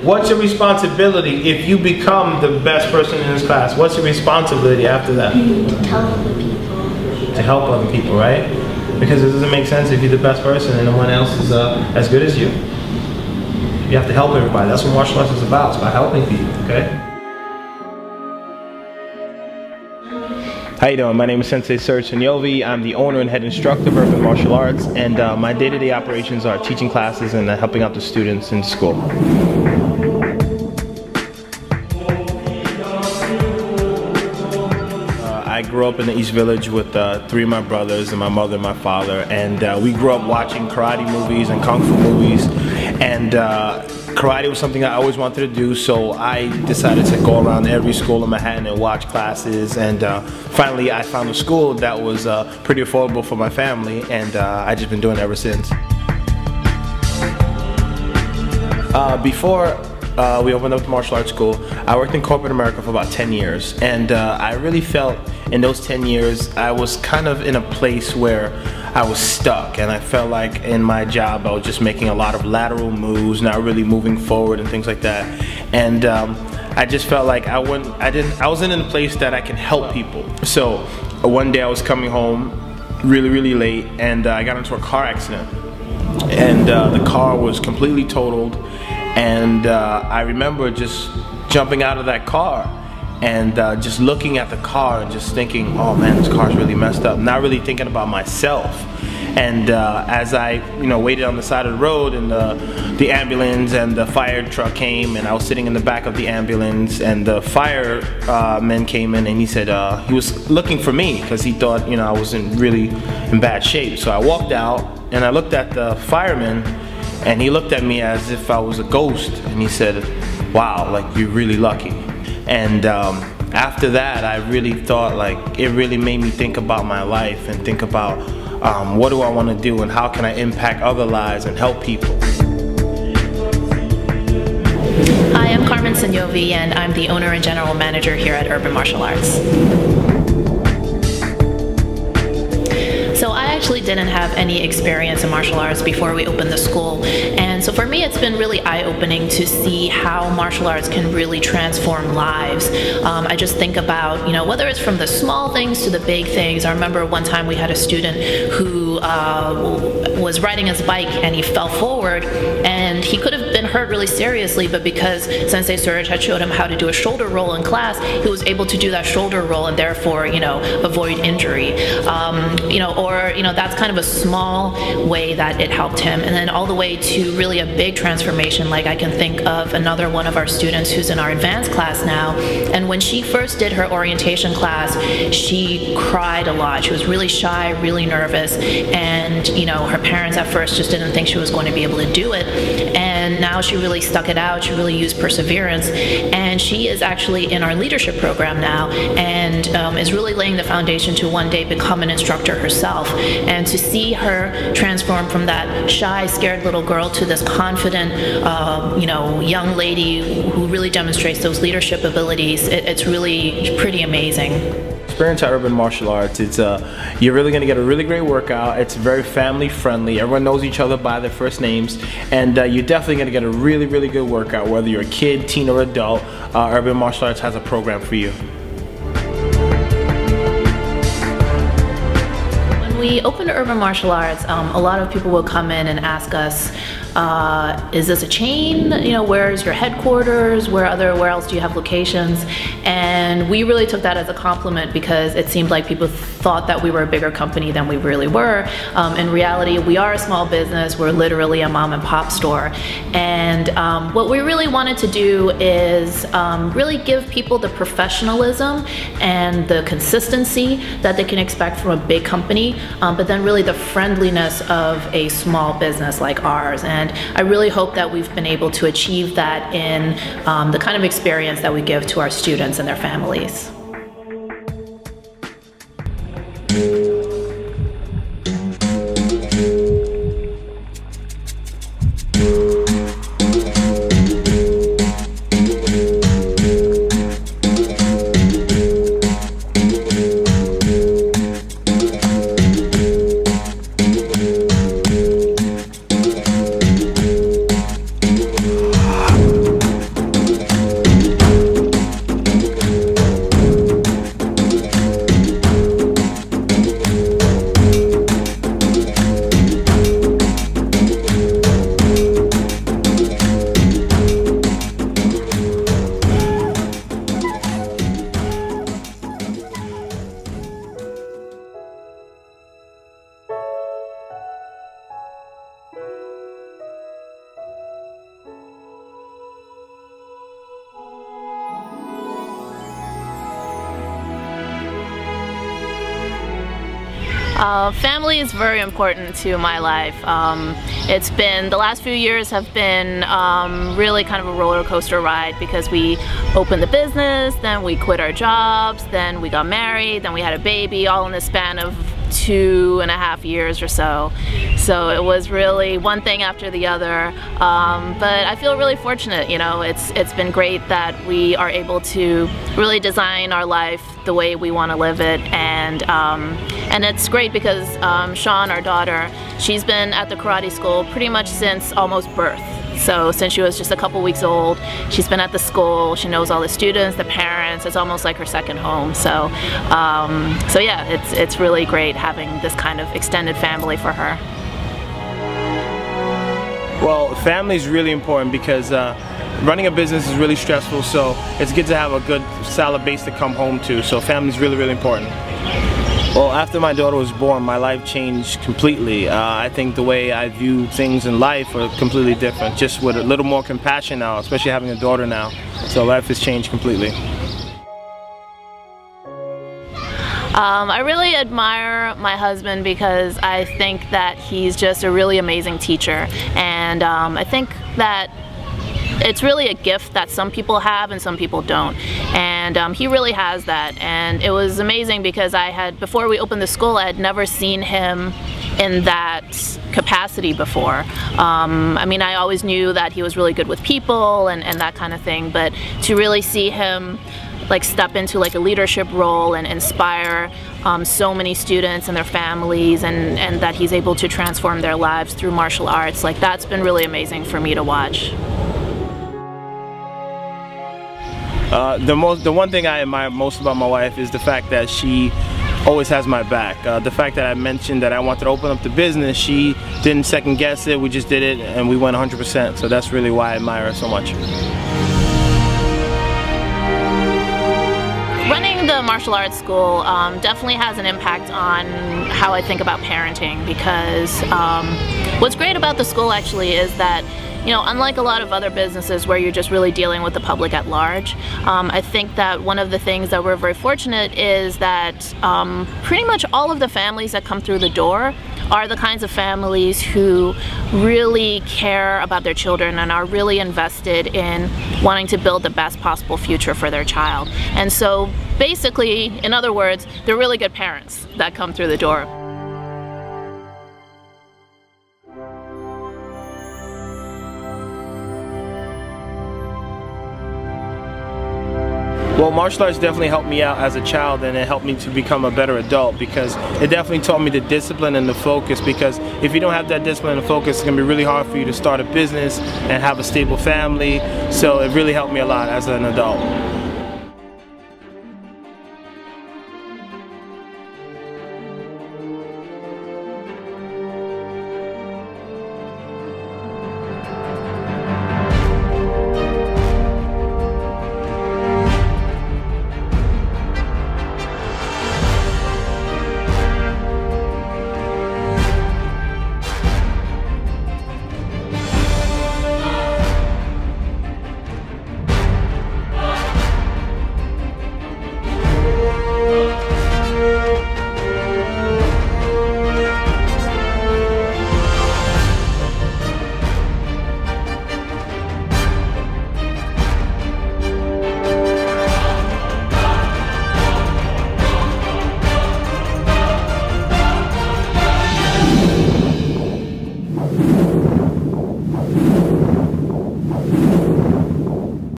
What's your responsibility if you become the best person in this class? What's your responsibility after that? To help other people. To help other people, right? Because it doesn't make sense if you're the best person and no one else is as good as you. You have to help everybody. That's what martial arts is about. It's about helping people, okay? How you doing? My name is Sensei Serge Sanyovi. I'm the owner and head instructor of Urban Martial Arts, and my day-to-day operations are teaching classes and helping out the students in school. I grew up in the East Village with 3 of my brothers and my mother and my father, and we grew up watching karate movies and kung fu movies, and karate was something I always wanted to do, so I decided to go around every school in Manhattan and watch classes, and finally I found a school that was pretty affordable for my family, and I've just been doing it ever since. Before we opened up the martial arts school, I worked in corporate America for about 10 years, and I really felt in those 10 years I was kind of in a place where I was stuck, and I felt like in my job I was just making a lot of lateral moves, not really moving forward and things like that. And I just felt like I wasn't in a place that I can help people. So one day I was coming home really late, and I got into a car accident, and the car was completely totaled, and I remember just jumping out of that car and just looking at the car and just thinking, oh man, this car's really messed up, not really thinking about myself. And as I waited on the side of the road, and the ambulance and the fire truck came, and I was sitting in the back of the ambulance, and the fireman came in, and he said he was looking for me because he thought I wasn't really in bad shape. So I walked out and I looked at the fireman, and he looked at me as if I was a ghost, and he said, wow, like, you're really lucky. And after that, I really thought, like, it really made me think about my life and think about what do I want to do and how can I impact other lives and help people. Hi, I'm Carmen Sanyovi, and I'm the owner and general manager here at Urban Martial Arts. So I actually didn't have any experience in martial arts before we opened the school, and so for me it's been really eye-opening to see how martial arts can really transform lives. I just think about, whether it's from the small things to the big things. I remember one time we had a student who was riding his bike and he fell forward, and he could have been hurt really seriously, but because Sensei Serge had showed him how to do a shoulder roll in class, he was able to do that shoulder roll and therefore, avoid injury. That's kind of a small way that it helped him, and then all the way to really a big transformation. Like, I can think of another one of our students who's in our advanced class now, and when she first did her orientation class, she cried a lot. She was really shy, really nervous, and her parents at first just didn't think she was going to be able to do it, and now she really stuck it out. She really used perseverance, and she is actually in our leadership program now, and is really laying the foundation to one day become an instructor herself. And to see her transform from that shy, scared little girl to this confident, young lady who really demonstrates those leadership abilities, it's really pretty amazing. Experience at Urban Martial Arts, you're really going to get a really great workout. It's very family friendly. Everyone knows each other by their first names, and you're definitely going to get a really good workout, whether you're a kid, teen, or adult. Urban Martial Arts has a program for you. We opened Urban Martial Arts, a lot of people will come in and ask us, is this a chain? Where's your headquarters? Where else do you have locations? And we really took that as a compliment, because it seemed like people thought that we were a bigger company than we really were. In reality, we are a small business. We're literally a mom and pop store. And what we really wanted to do is really give people the professionalism and the consistency that they can expect from a big company, but then really the friendliness of a small business like ours. And I really hope that we've been able to achieve that in the kind of experience that we give to our students and their families. Family is very important to my life. It's been, the last few years have been really kind of a roller coaster ride because we opened the business, then we quit our jobs, then we got married, then we had a baby, all in the span of 2.5 years or so. So it was really one thing after the other, but I feel really fortunate. You know, it's been great that we are able to really design our life the way we want to live it, and it's great because Sean, our daughter, she's been at the karate school pretty much since almost birth. So since she was just a couple weeks old, she's been at the school. She knows all the students, the parents. It's almost like her second home. So, so yeah, it's really great having this kind of extended family for her. Well, family is really important because running a business is really stressful. So it's good to have a good, solid base to come home to. So family is really, really important. Well, after my daughter was born, my life changed completely. I think the way I view things in life are completely different, just with a little more compassion now, especially having a daughter now. So life has changed completely. I really admire my husband because I think that he's just a really amazing teacher, and I think that it's really a gift that some people have and some people don't, and he really has that. And it was amazing because before we opened the school, I had never seen him in that capacity before. I mean, I always knew that he was really good with people and that kind of thing, but to really see him like step into like a leadership role and inspire so many students and their families, and that he's able to transform their lives through martial arts, like that's been really amazing for me to watch. The one thing I admire most about my wife is the fact that she always has my back. The fact that I mentioned that I wanted to open up the business, she didn't second guess it, we just did it and we went 100%. So that's really why I admire her so much. Running the martial arts school definitely has an impact on how I think about parenting, because what's great about the school actually is that, you know, unlike a lot of other businesses where you're just really dealing with the public at large, I think that one of the things that we're very fortunate is that pretty much all of the families that come through the door are the kinds of families who really care about their children and are really invested in wanting to build the best possible future for their child. And so basically, in other words, they're really good parents that come through the door. Well, martial arts definitely helped me out as a child, and it helped me to become a better adult because it definitely taught me the discipline and the focus, because if you don't have that discipline and focus, it's going to be really hard for you to start a business and have a stable family. So it really helped me a lot as an adult.